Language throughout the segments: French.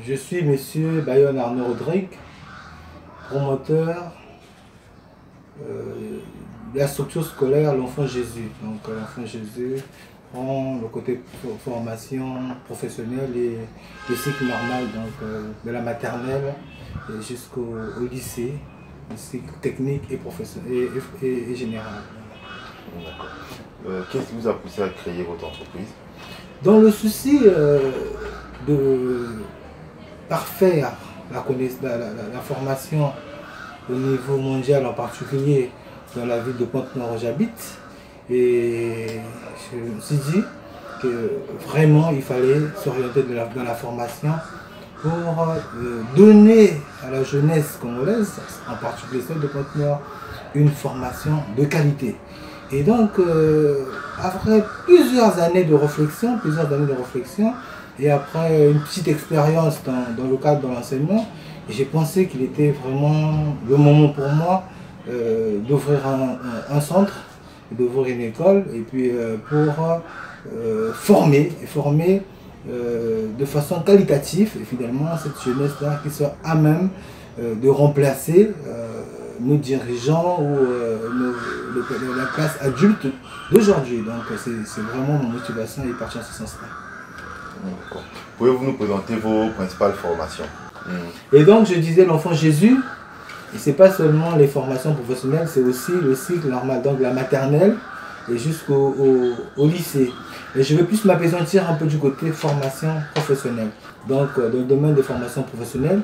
Je suis Monsieur Bayonne Arnaud Rodrigue, promoteur de la structure scolaire L'Enfant Jésus. Donc L'Enfant Jésus prend le côté formation professionnelle et le cycle normal, donc de la maternelle jusqu'au lycée, le cycle technique et professionnel et général. D'accord. Qu'est-ce qui vous a poussé à créer votre entreprise? Dans le souci de parfaire la formation au niveau mondial, en particulier dans la ville de Pointe-Noire où j'habite, et je me suis dit que vraiment il fallait s'orienter dans la formation pour donner à la jeunesse congolaise, en particulier celle de Pointe-Noire, une formation de qualité. Et donc, après plusieurs années de réflexion, et après une petite expérience dans le cadre de l'enseignement, j'ai pensé qu'il était vraiment le moment pour moi d'ouvrir un centre, d'ouvrir une école, et puis pour former de façon qualitative, et finalement cette jeunesse-là qui soit à même de remplacer nos dirigeants ou la classe adulte d'aujourd'hui. Donc c'est vraiment mon motivation et partir en ce sens-là. Pouvez-vous nous présenter vos principales formations? Et donc je disais l'Enfant Jésus, et c'est pas seulement les formations professionnelles, c'est aussi le cycle normal, donc la maternelle et jusqu'au lycée. Et je vais plus m'appesantir un peu du côté formation professionnelle. Donc dans le domaine des formations professionnelles,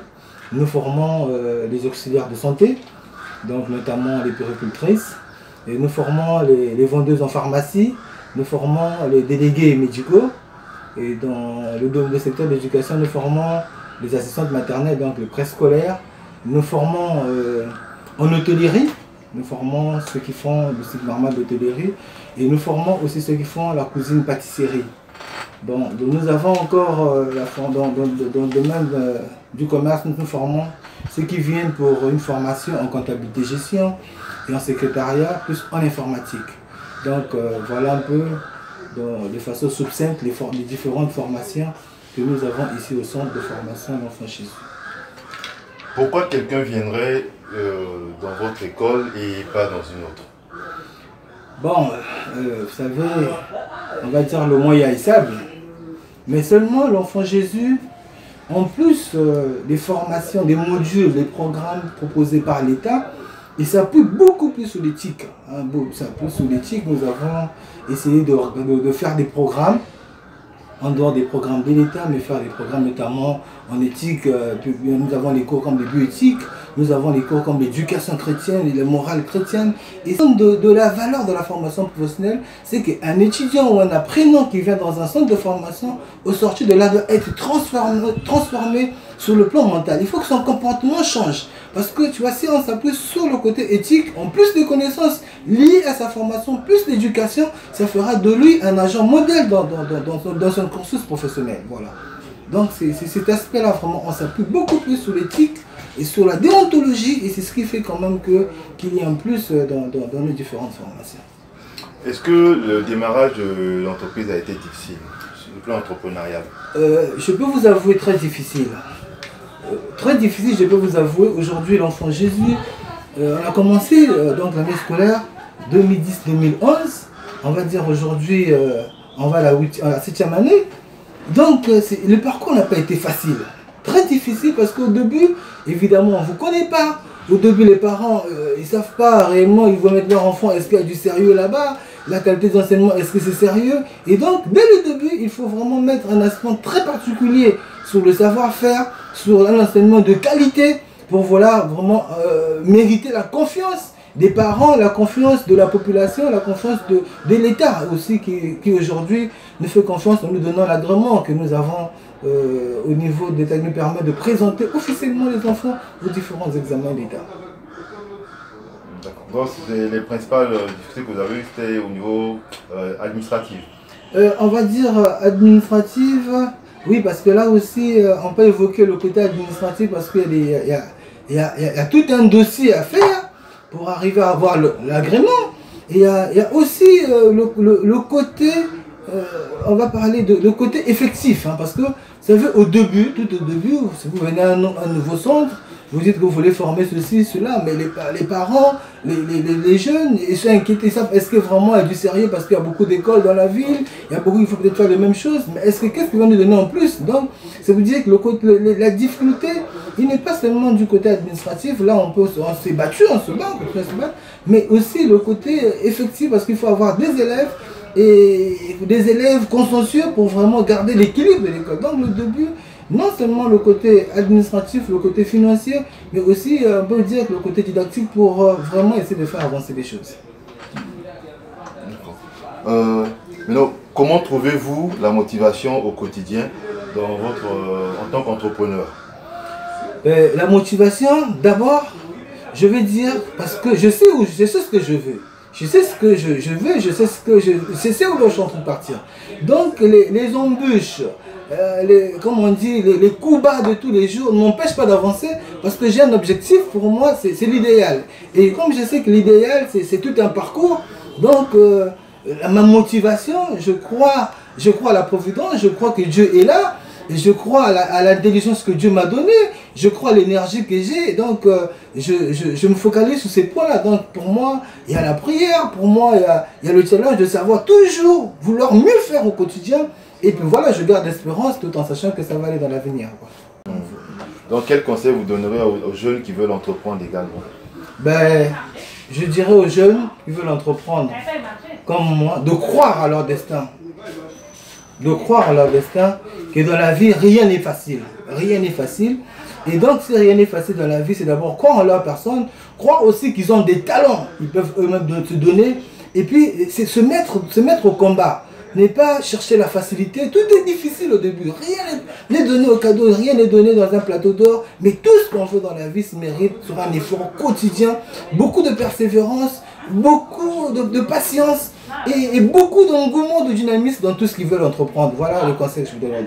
nous formons les auxiliaires de santé, donc notamment les puéricultrices, et nous formons les vendeuses en pharmacie, nous formons les délégués médicaux, et dans le secteur de l'éducation, nous formons les assistantes maternelles, donc le préscolaire, nous formons en hôtellerie, nous formons ceux qui font le cycle normal d'hôtellerie, et nous formons aussi ceux qui font la cuisine-pâtisserie. Bon, donc nous avons encore dans le domaine du commerce, nous formons ceux qui viennent pour une formation en comptabilité-gestion et en secrétariat, plus en informatique. Donc voilà un peu de façon succincte les différentes formations que nous avons ici au centre de formation L'Enfant Jésus. Pourquoi quelqu'un viendrait dans votre école et pas dans une autre? Bon, vous savez, on va dire le mot haïssable, mais seulement L'Enfant Jésus, en plus des formations, des modules, des programmes proposés par l'État, il s'appuie beaucoup plus sur l'éthique. Hein, nous avons essayé de faire des programmes, en dehors des programmes de l'État, mais faire des programmes notamment en éthique. Nous avons les cours comme les bioéthiques, nous avons les cours comme l'éducation chrétienne et la morale chrétienne. Et de la valeur de la formation professionnelle, c'est qu'un étudiant ou un apprenant qui vient dans un centre de formation, au sortir de là, doit être transformé sur le plan mental. Il faut que son comportement change. Parce que tu vois, si on s'appuie sur le côté éthique, en plus des connaissances liées à sa formation, plus l'éducation, ça fera de lui un agent modèle dans son cursus professionnel. Voilà. Donc c'est cet aspect-là, vraiment, on s'appuie beaucoup plus sur l'éthique et sur la déontologie, et c'est ce qui fait quand même qu'il y a un plus dans nos différentes formations. Est-ce que le démarrage de l'entreprise a été difficile, sur le plan entrepreneurial? Je peux vous avouer très difficile. Très difficile, je peux vous avouer. Aujourd'hui, l'Enfant Jésus, on a commencé donc l'année scolaire 2010-2011. On va dire aujourd'hui, on va à la 7e année. Donc, le parcours n'a pas été facile. Très difficile parce qu'au début, évidemment, on ne vous connaît pas. Au début, les parents, ils ne savent pas réellement, ils vont mettre leur enfant, est-ce qu'il y a du sérieux là-bas? La qualité d'enseignement, est-ce que c'est sérieux? Et donc, dès le début, il faut vraiment mettre un accent très particulier sur le savoir-faire, sur un enseignement de qualité, pour voilà, vraiment mériter la confiance des parents, la confiance de la population, la confiance de l'État aussi, qui aujourd'hui nous fait confiance en nous donnant l'agrément que nous avons au niveau de l'État, qui nous permet de présenter officiellement les enfants aux différents examens d'État. Donc les principales difficultés que vous avez eues, c'était au niveau administratif? On va dire administrative, oui, parce que là aussi, on peut évoquer le côté administratif parce qu'il y a tout un dossier à faire pour arriver à avoir l'agrément. Et il y a aussi le côté, on va parler de côté effectif, hein, parce que, vous Vous savez, au début, tout au début, si vous venez à un nouveau centre, vous dites que vous voulez former ceci, cela, mais les parents, les jeunes, ils sont inquiétés. Est-ce que vraiment il y a du sérieux parce qu'il y a beaucoup d'écoles dans la ville, il faut peut-être faire les mêmes choses, mais est-ce que qu'est-ce qu'ils vont nous donner en plus? Donc, ça veut dire que la difficulté, il n'est pas seulement du côté administratif, là on s'est battu, on se bat, mais aussi le côté effectif, parce qu'il faut avoir des élèves, et des élèves consensueux pour vraiment garder l'équilibre de l'école. Donc le début, non seulement le côté administratif, le côté financier, mais aussi, on peut dire, le côté didactique pour vraiment essayer de faire avancer les choses. Maintenant, comment trouvez-vous la motivation au quotidien en tant qu'entrepreneur? La motivation, d'abord, je vais dire, parce que je sais ce que je veux. Je sais ce que je veux, je sais où je suis en train de partir. Donc les embûches, comme on dit, les coups bas de tous les jours ne m'empêchent pas d'avancer parce que j'ai un objectif, pour moi c'est l'idéal. Et comme je sais que l'idéal c'est tout un parcours, donc ma motivation, je crois à la providence, je crois que Dieu est là. Et je crois à l'intelligence que Dieu m'a donnée, je crois à l'énergie que j'ai, donc je me focalise sur ces points-là. Donc pour moi, il y a la prière, pour moi, il y a le challenge de savoir toujours vouloir mieux faire au quotidien. Et puis voilà, je garde l'espérance tout en sachant que ça va aller dans l'avenir. Donc quel conseil vous donnerez aux jeunes qui veulent entreprendre également? Ben, je dirais aux jeunes qui veulent entreprendre, comme moi, de croire à leur destin. De croire à leur destin, que dans la vie, rien n'est facile. Rien n'est facile. Et donc, si rien n'est facile dans la vie, c'est d'abord croire en leur personne, croire aussi qu'ils ont des talents, ils peuvent eux-mêmes se donner, et puis c'est se mettre au combat. Ne pas chercher la facilité. Tout est difficile au début. Rien n'est donné au cadeau, rien n'est donné dans un plateau d'or. Mais tout ce qu'on fait dans la vie se mérite sur un effort quotidien, beaucoup de persévérance, beaucoup de patience et beaucoup d'engouement, de dynamisme dans tout ce qu'ils veulent entreprendre. Voilà le conseil que je vous donne.